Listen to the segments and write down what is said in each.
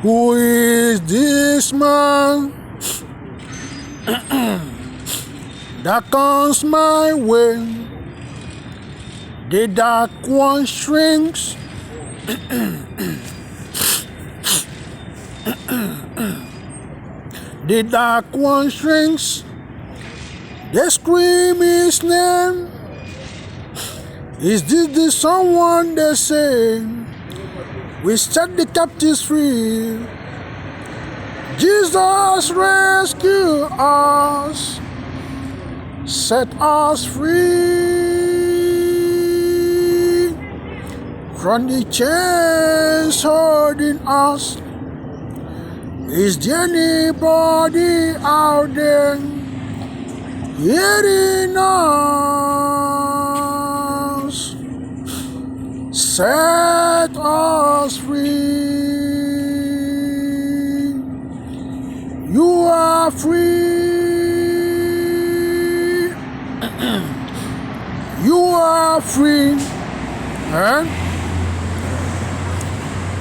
Who is this man that comes my way? The dark one shrinks. The dark one shrinks. They scream his name. Is this the someone they say? We set the captives free. Jesus rescue us. Set us free from the chains holding us. Is there anybody out there hearing us? Set us free. You are free. You are free.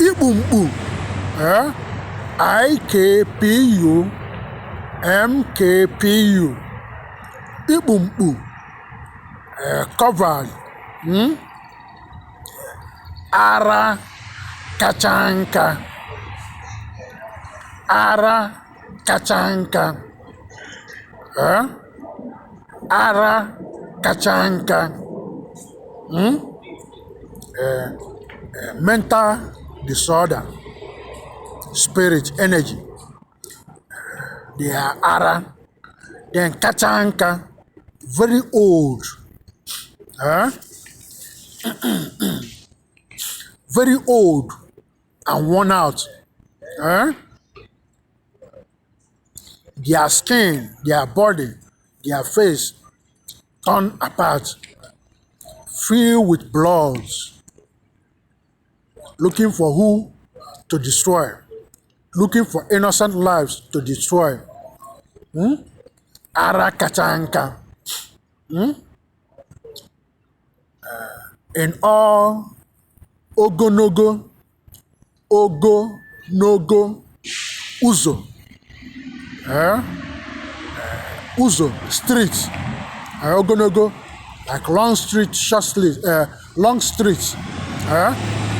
Ikpumkpu. Ikpumkpu. Ikpumkpu. Covered. Ara Kachanka. Ara Kachanka. Ara Kachanka. Mental disorder, spirit, energy. They are Ara. Then Kachanka, very old. Very old and worn out. Their skin, their body, their face torn apart, filled with blood, looking for who to destroy, looking for innocent lives to destroy. Ara Kachanka. In all Ogonogo, Uzo, Uzo streets, Ogonogo, like long street, short street, long streets.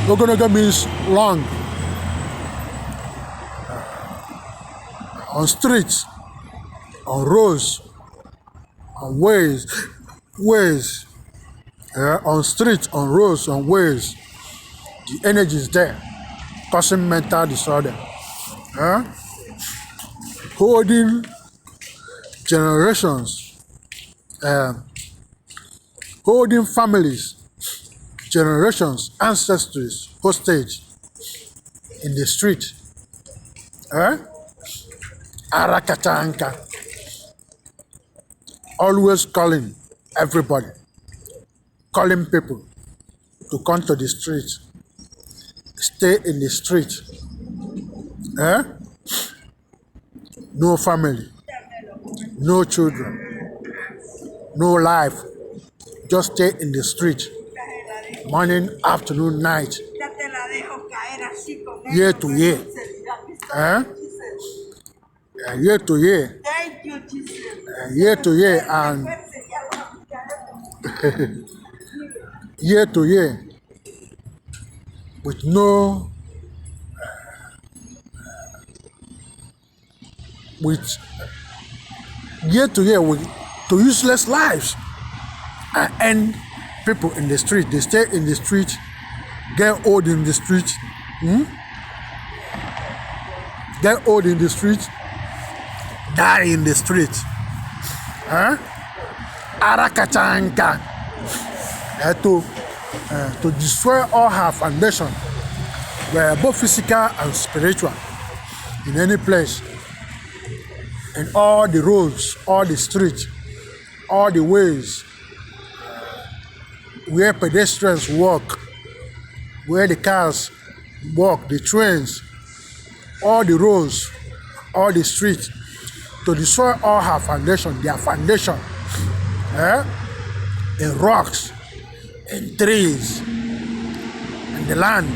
Ogonogo means long. On streets, on roads, on ways, on streets, on roads, on ways. The energy is there, causing mental disorder, holding generations, holding families, generations, ancestors hostage in the street. Ara Kachanka, always calling everybody, calling people to come to the street. Stay in the street. No family, no children, no life. Just stay in the street. Morning, afternoon, night. Year to year. Year to year. Thank you, Jesus. Year to year and year to year. With no, with year to year with to useless lives and people in the street. They stay in the street, get old in the street, get old in the street, die in the street. Ara Kachanka, to destroy all her foundation, both physical and spiritual, in any place, in all the roads, all the streets, all the ways, where pedestrians walk, where the cars walk, the trains, all the roads, all the streets, to destroy all her foundation, their foundation, in rocks, in trees, in the land,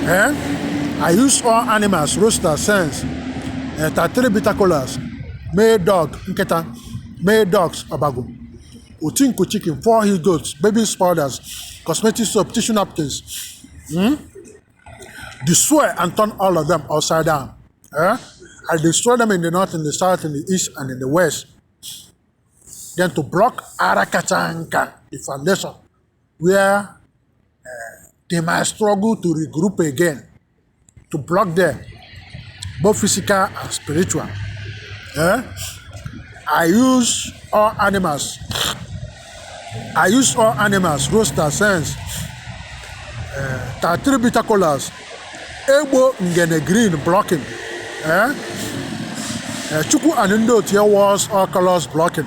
I use all animals, roosters, hens, 33 bitter colors, male dog, nketa, male dogs, abago, utinku chicken, 4 he goats, baby powders, cosmetic soap, tissue napkins, destroy and turn all of them upside down. I destroy them in the north, in the south, in the east, and in the west. Then to block Kachanka, the foundation, where they might struggle to regroup again, to block them, both physical and spiritual. I use all animals, roosters, hens, 33 bitter colors, Ebo ngene green blocking. Chuku and Indo tier walls, all colors blocking.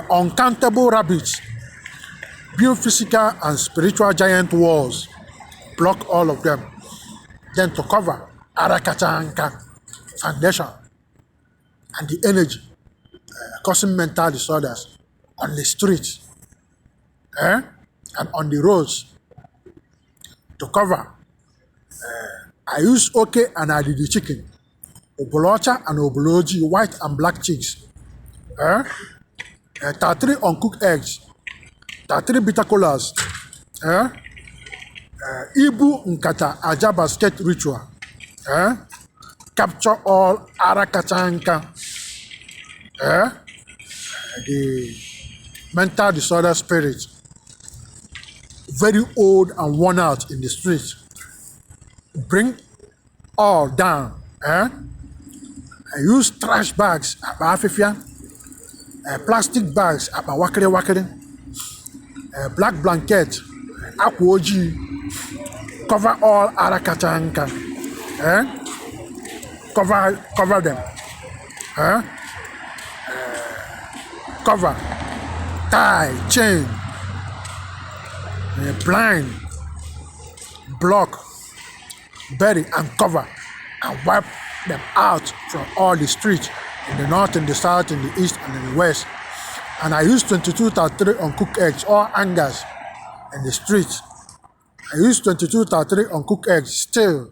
Uncountable rabbits, build physical and spiritual giant walls, block all of them. Then to cover Kachanka foundation and the energy causing mental disorders on the streets and on the roads. To cover, I use okay and I did the chicken, obolocha and oboloji, white and black chicks, 33 uncooked eggs, 33 bitter colors, Ibu nkata aja basket ritual, capture all Kachanka, the mental disorder spirit, very old and worn out in the streets. Bring all down. I use trash bags, plastic bags, black blanket, aquoji, cover all Kachanka. Cover them. Cover, tie, chain, blind, block, bury and cover and wipe them out from all the streets in the north, in the south, in the east, and in the west. And I use 22 to 33 uncooked eggs, all angers in the streets. I use 22 to 33 uncooked eggs, still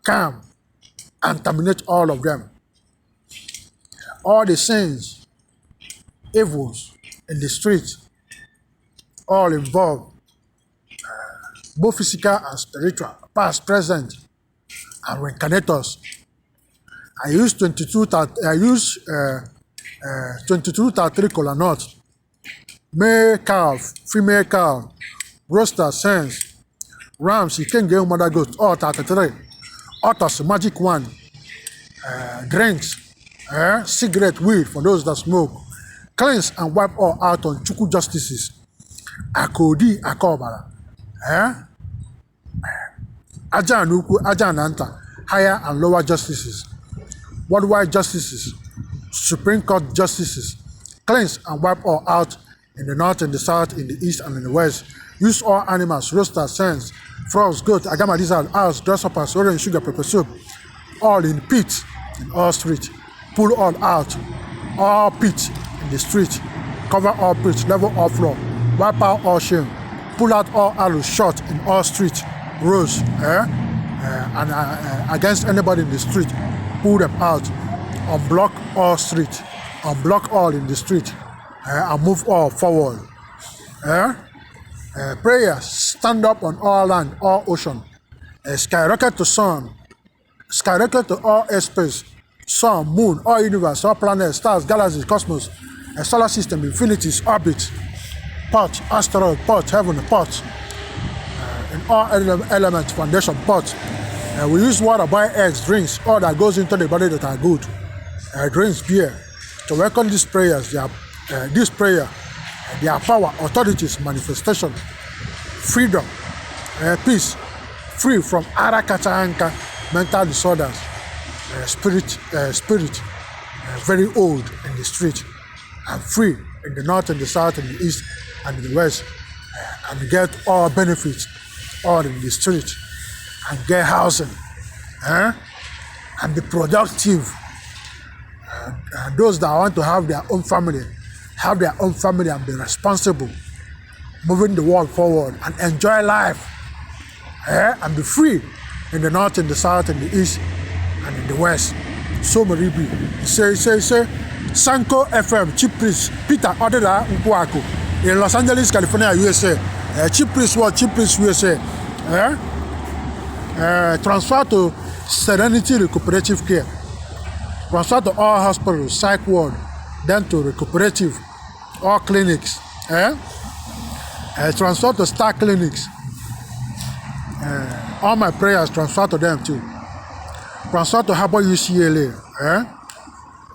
calm and terminate all of them. All the sins, evils in the streets, all involved, both physical and spiritual, past, present, and reincarnators. I use 22 to 33 kola nuts, male cow, female cow, roosters, hens, rams, you can get mother goats, all 33. Otters, magic one, drinks, cigarette, weed for those that smoke. Cleanse and wipe all out on Chuku justices. Akodi, Akobara. Aja Nuku, Aja Nanta, higher and lower justices. Worldwide justices, Supreme Court justices. Cleanse and wipe all out in the north, in the south, in the east, and in the west. Use all animals, roosters, hens, frogs, goats, agama lizard, owls, grasshoppers, orange sugar, pepper soup, all in pits, in all streets. Pull all out, all pits in the street. Cover all pits, level all floor. Wipe out all shame. Pull out all arrows shot in all streets, roads, and against anybody in the street. Pull them out. Unblock all streets. Unblock all in the street. And move all forward. Prayers, stand up on all land, all ocean. Skyrocket to sun. Skyrocket to all airspace. Sun, moon, all universe, all planets, stars, galaxies, cosmos, solar system, infinities, orbit, pot, asteroid, pot, heaven, pot, in all elements, foundation, pot. We use water, buy eggs, drinks, all that goes into the body that are good. Drinks, beer. To welcome these prayers, this prayer, their power, authorities, manifestation, freedom, peace, free from Kachanka, mental disorders, spirit, very old in the street, and free in the north, in the south, in the east, and in the west, and get all benefits, all in the street, and get housing, and be productive. And those that want to have their own family and be responsible, moving the world forward and enjoy life and be free in the north, in the south, in the east, and in the west. So Maribi, say, Sanko FM, Chief Priest, Peter Odira Nkwuaku in Los Angeles, California, USA. Chief Priest what? Chief Priest USA. Transfer to Serenity Recuperative Care. Transfer to all hospitals, psych ward, then to recuperative, all clinics. Transfer to Star Clinics. All my prayers transfer to them too. Transfer to Harbour UCLA.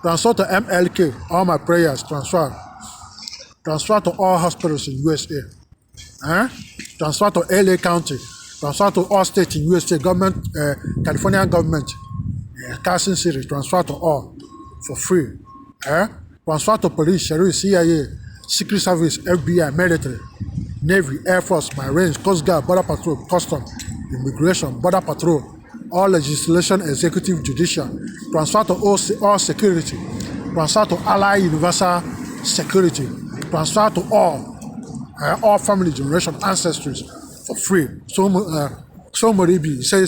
Transfer to MLK. All my prayers transfer. Transfer to all hospitals in USA. Transfer to LA County. Transfer to all states in USA government, California government. Carson City. Transfer to all for free. Transfer to police, sheriff, CIA, Secret Service, FBI, military, Navy, Air Force, Marines, Coast Guard, Border Patrol, Customs, Immigration, Border Patrol, all legislation, executive, judicial. Transfer to all security. Transfer to Ally Universal Security. Transfer to all family generation ancestries for free. So Moribi, say.